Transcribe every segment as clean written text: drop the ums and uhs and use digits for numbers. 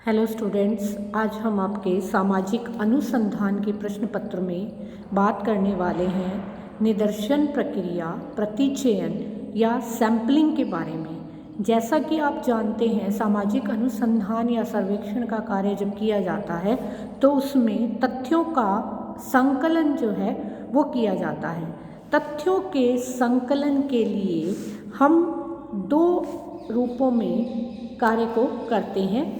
Hello students, आज हम आपके सामाजिक अनुसंधान के प्रश्न पत्र में बात करने वाले हैं निदर्शन प्रक्रिया, प्रतिचयन या सैंपलिंग के बारे में। जैसा कि आप जानते हैं, सामाजिक अनुसंधान या सर्वेक्षण का कार्य जब किया जाता है तो उसमें तथ्यों का संकलन जो है वो किया जाता है। तथ्यों के संकलन के लिए हम दो रूपों में कार्य को करते हैं।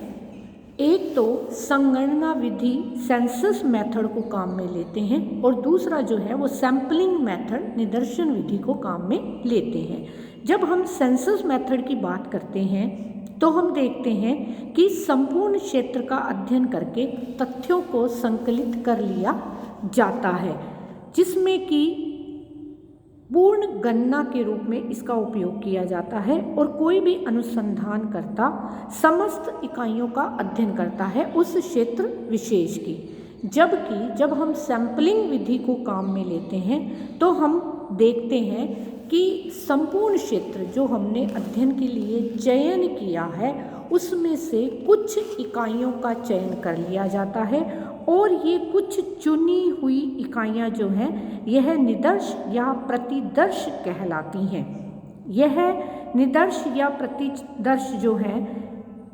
एक तो संगणना विधि सेंसस मेथड को काम में लेते हैं और दूसरा जो है वो सैंपलिंग मेथड निदर्शन विधि को काम में लेते हैं। जब हम सेंसस मेथड की बात करते हैं तो हम देखते हैं कि संपूर्ण क्षेत्र का अध्ययन करके तथ्यों को संकलित कर लिया जाता है, जिसमें कि पूर्ण गणना के रूप में इसका उपयोग किया जाता है और कोई भी अनुसंधानकर्ता समस्त इकाइयों का अध्ययन करता है उस क्षेत्र विशेष की। जबकि जब हम सैंपलिंग विधि को काम में लेते हैं तो हम देखते हैं कि संपूर्ण क्षेत्र जो हमने अध्ययन के लिए चयन किया है उसमें से कुछ इकाइयों का चयन कर लिया जाता है और ये कुछ चुनी हुई इकाइयाँ जो हैं यह निदर्श या प्रतिदर्श कहलाती हैं। यह निदर्श या प्रतिदर्श जो हैं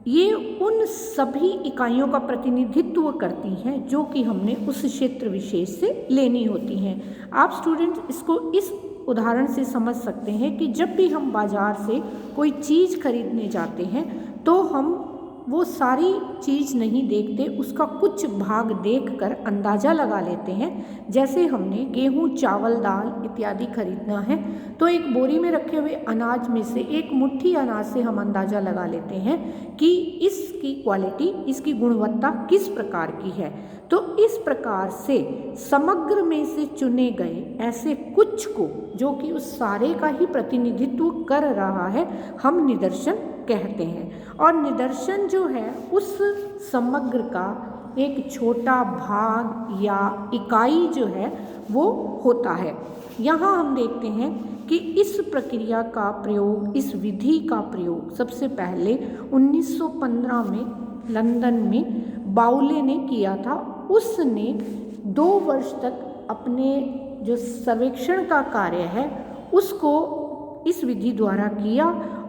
ये उन सभी इकाइयों का प्रतिनिधित्व करती हैं जो कि हमने उस क्षेत्र विशेष से लेनी होती हैं। आप स्टूडेंट इसको इस उदाहरण से समझ सकते हैं कि जब भी हम बाज़ार से कोई चीज़ खरीदने जाते हैं तो हम वो सारी चीज़ नहीं देखते, उसका कुछ भाग देखकर अंदाज़ा लगा लेते हैं। जैसे हमने गेहूँ, चावल, दाल इत्यादि खरीदना है तो एक बोरी में रखे हुए अनाज में से एक मुट्ठी अनाज से हम अंदाज़ा लगा लेते हैं कि इसकी क्वालिटी, इसकी गुणवत्ता किस प्रकार की है। तो इस प्रकार से समग्र में से चुने गए ऐसे कुछ को, जो कि उस सारे का ही प्रतिनिधित्व कर रहा है, हम निदर्शन कहते हैं। और निदर्शन जो है उस समग्र का एक छोटा भाग या इकाई जो है वो होता है। यहाँ हम देखते हैं कि इस प्रक्रिया का प्रयोग, इस विधि का प्रयोग सबसे पहले 1915 में लंदन में बाउले ने किया था। उसने 2 वर्ष तक अपने जो सर्वेक्षण का कार्य है उसको इस विधि द्वारा किया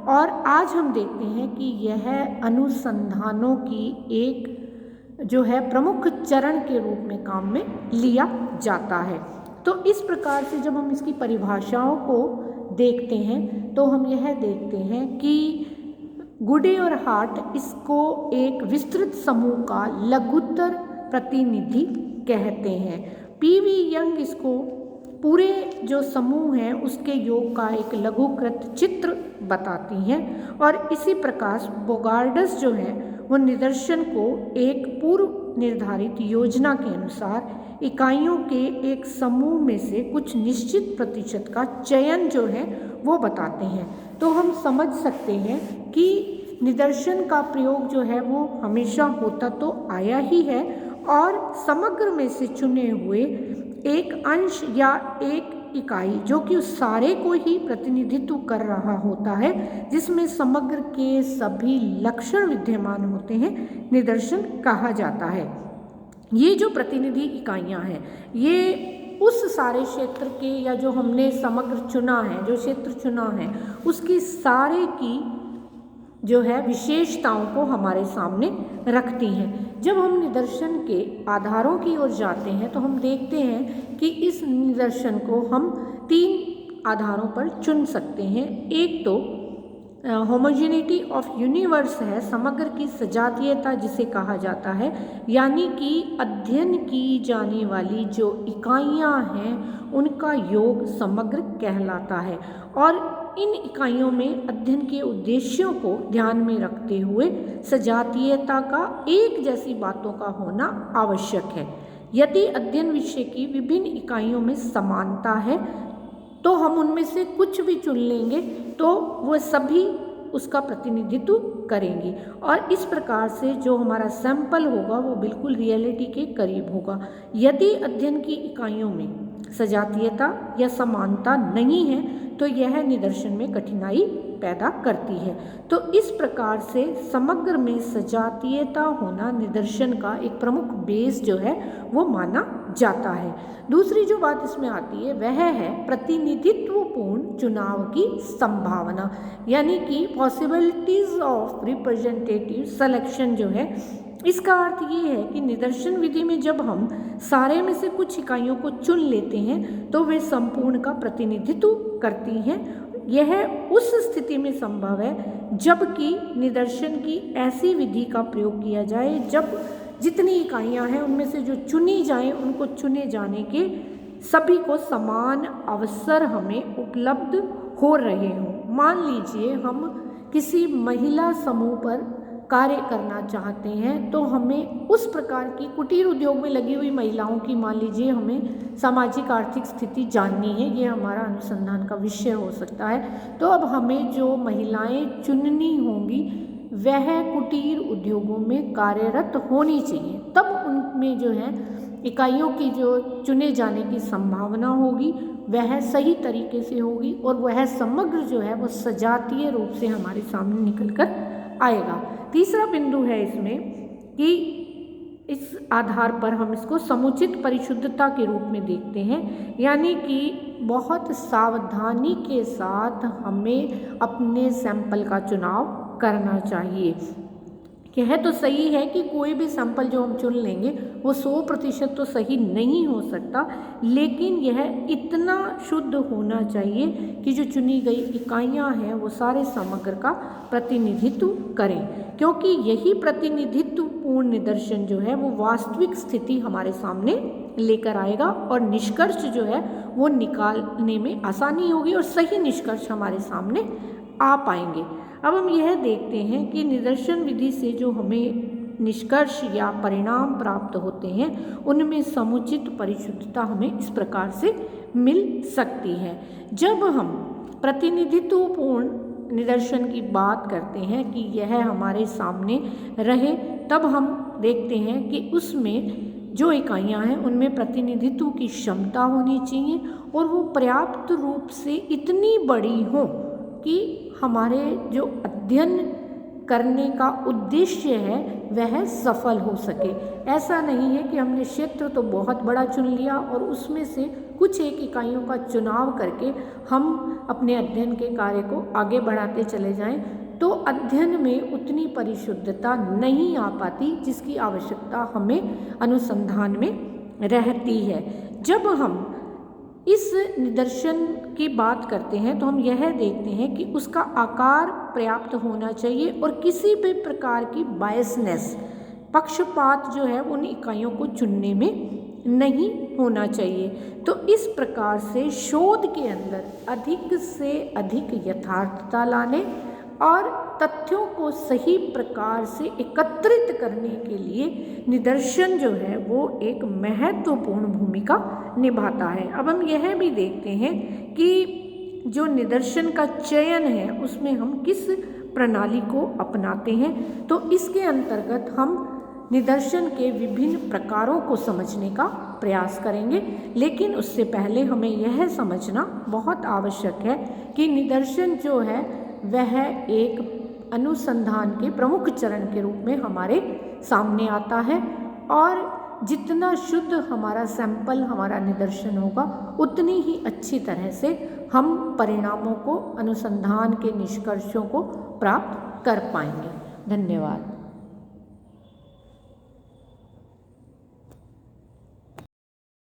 और आज हम देखते हैं कि यह अनुसंधानों की एक जो है प्रमुख चरण के रूप में काम में लिया जाता है। तो इस प्रकार से जब हम इसकी परिभाषाओं को देखते हैं तो हम यह देखते हैं कि गुडे और हार्ट इसको एक विस्तृत समूह का लघुत्तर प्रतिनिधि कहते हैं। पीवी यंग इसको पूरे जो समूह हैं उसके योग का एक लघुकृत चित्र बताती हैं और इसी प्रकार बोगार्डस जो है वो निदर्शन को एक पूर्व निर्धारित योजना के अनुसार इकाइयों के एक समूह में से कुछ निश्चित प्रतिशत का चयन जो है वो बताते हैं। तो हम समझ सकते हैं कि निदर्शन का प्रयोग जो है वो हमेशा होता तो आया ही है और समग्र में से चुने हुए एक अंश या एक इकाई जो कि उस सारे को ही प्रतिनिधित्व कर रहा होता है, जिसमें समग्र के सभी लक्षण विद्यमान होते हैं, निदर्शन कहा जाता है। ये जो प्रतिनिधि इकाइयां हैं ये उस सारे क्षेत्र के या जो हमने समग्र चुना है, जो क्षेत्र चुना है, उसकी सारे की जो है विशेषताओं को हमारे सामने रखती हैं। जब हम निदर्शन के आधारों की ओर जाते हैं तो हम देखते हैं कि इस निदर्शन को हम 3 आधारों पर चुन सकते हैं। एक तो होमोजेनिटी ऑफ यूनिवर्स है, समग्र की सजातीयता जिसे कहा जाता है, यानी कि अध्ययन की जाने वाली जो इकाइयां हैं उनका योग समग्र कहलाता है और इन इकाइयों में अध्ययन के उद्देश्यों को ध्यान में रखते हुए सजातीयता का एक जैसी बातों का होना आवश्यक है। यदि अध्ययन विषय की विभिन्न इकाइयों में समानता है तो हम उनमें से कुछ भी चुन लेंगे तो वो सभी उसका प्रतिनिधित्व करेंगी और इस प्रकार से जो हमारा सैंपल होगा वो बिल्कुल रियलिटी के करीब होगा। यदि अध्ययन की इकाइयों में सजातीयता या समानता नहीं है तो यह निदर्शन में कठिनाई पैदा करती है। तो इस प्रकार से समग्र में सजातीयता होना निदर्शन का एक प्रमुख बेस जो है वो माना जाता है। दूसरी जो बात इसमें आती है वह है प्रतिनिधित्वपूर्ण चुनाव की संभावना, यानी कि पॉसिबिलिटीज ऑफ रिप्रेजेंटेटिव सिलेक्शन जो है। इसका अर्थ ये है कि निदर्शन विधि में जब हम सारे में से कुछ इकाइयों को चुन लेते हैं तो वे संपूर्ण का प्रतिनिधित्व करती हैं। यह उस स्थिति में संभव है जबकि निदर्शन की ऐसी विधि का प्रयोग किया जाए जब जितनी इकाइयां हैं उनमें से जो चुनी जाएं उनको चुने जाने के सभी को समान अवसर हमें उपलब्ध हो रहे हों। मान लीजिए हम किसी महिला समूह पर कार्य करना चाहते हैं तो हमें उस प्रकार की कुटीर उद्योग में लगी हुई महिलाओं की मान लीजिए हमें सामाजिक आर्थिक स्थिति जाननी है, ये हमारा अनुसंधान का विषय हो सकता है। तो अब हमें जो महिलाएं चुननी होंगी वह कुटीर उद्योगों में कार्यरत होनी चाहिए, तब उनमें जो है इकाइयों की जो चुने जाने की संभावना होगी वह सही तरीके से होगी और वह समग्र जो है वो सजातीय रूप से हमारे सामने निकल कर आएगा। तीसरा बिंदु है इसमें कि इस आधार पर हम इसको समुचित परिशुद्धता के रूप में देखते हैं, यानी कि बहुत सावधानी के साथ हमें अपने सैंपल का चुनाव करना चाहिए। यह तो सही है कि कोई भी सैंपल जो हम चुन लेंगे वो 100% तो सही नहीं हो सकता, लेकिन यह इतना शुद्ध होना चाहिए कि जो चुनी गई इकाइयां हैं वो सारे समग्र का प्रतिनिधित्व करें, क्योंकि यही प्रतिनिधित्वपूर्ण निदर्शन जो है वो वास्तविक स्थिति हमारे सामने लेकर आएगा और निष्कर्ष जो है वो निकालने में आसानी होगी और सही निष्कर्ष हमारे सामने आ पाएंगे। अब हम यह देखते हैं कि निदर्शन विधि से जो हमें निष्कर्ष या परिणाम प्राप्त होते हैं उनमें समुचित परिशुद्धता हमें इस प्रकार से मिल सकती है। जब हम प्रतिनिधित्वपूर्ण निदर्शन की बात करते हैं कि यह हमारे सामने रहे, तब हम देखते हैं कि उसमें जो इकाइयां हैं उनमें प्रतिनिधित्व की क्षमता होनी चाहिए और वो पर्याप्त रूप से इतनी बड़ी हो कि हमारे जो अध्ययन करने का उद्देश्य है वह सफल हो सके। ऐसा नहीं है कि हमने क्षेत्र तो बहुत बड़ा चुन लिया और उसमें से कुछ एक इकाइयों का चुनाव करके हम अपने अध्ययन के कार्य को आगे बढ़ाते चले जाएं, तो अध्ययन में उतनी परिशुद्धता नहीं आ पाती जिसकी आवश्यकता हमें अनुसंधान में रहती है। जब हम इस निदर्शन की बात करते हैं तो हम यह देखते हैं कि उसका आकार पर्याप्त होना चाहिए और किसी भी प्रकार की बायसनेस, पक्षपात जो है उन इकाइयों को चुनने में नहीं होना चाहिए। तो इस प्रकार से शोध के अंदर अधिक से अधिक यथार्थता लाने और तथ्यों को सही प्रकार से एकत्रित करने के लिए निदर्शन जो है वो एक महत्वपूर्ण भूमिका निभाता है। अब हम यह भी देखते हैं कि जो निदर्शन का चयन है उसमें हम किस प्रणाली को अपनाते हैं, तो इसके अंतर्गत हम निदर्शन के विभिन्न प्रकारों को समझने का प्रयास करेंगे। लेकिन उससे पहले हमें यह समझना बहुत आवश्यक है कि निदर्शन जो है वह एक अनुसंधान के प्रमुख चरण के रूप में हमारे सामने आता है और जितना शुद्ध हमारा सैंपल, हमारा निदर्शन होगा उतनी ही अच्छी तरह से हम परिणामों को, अनुसंधान के निष्कर्षों को प्राप्त कर पाएंगे। धन्यवाद।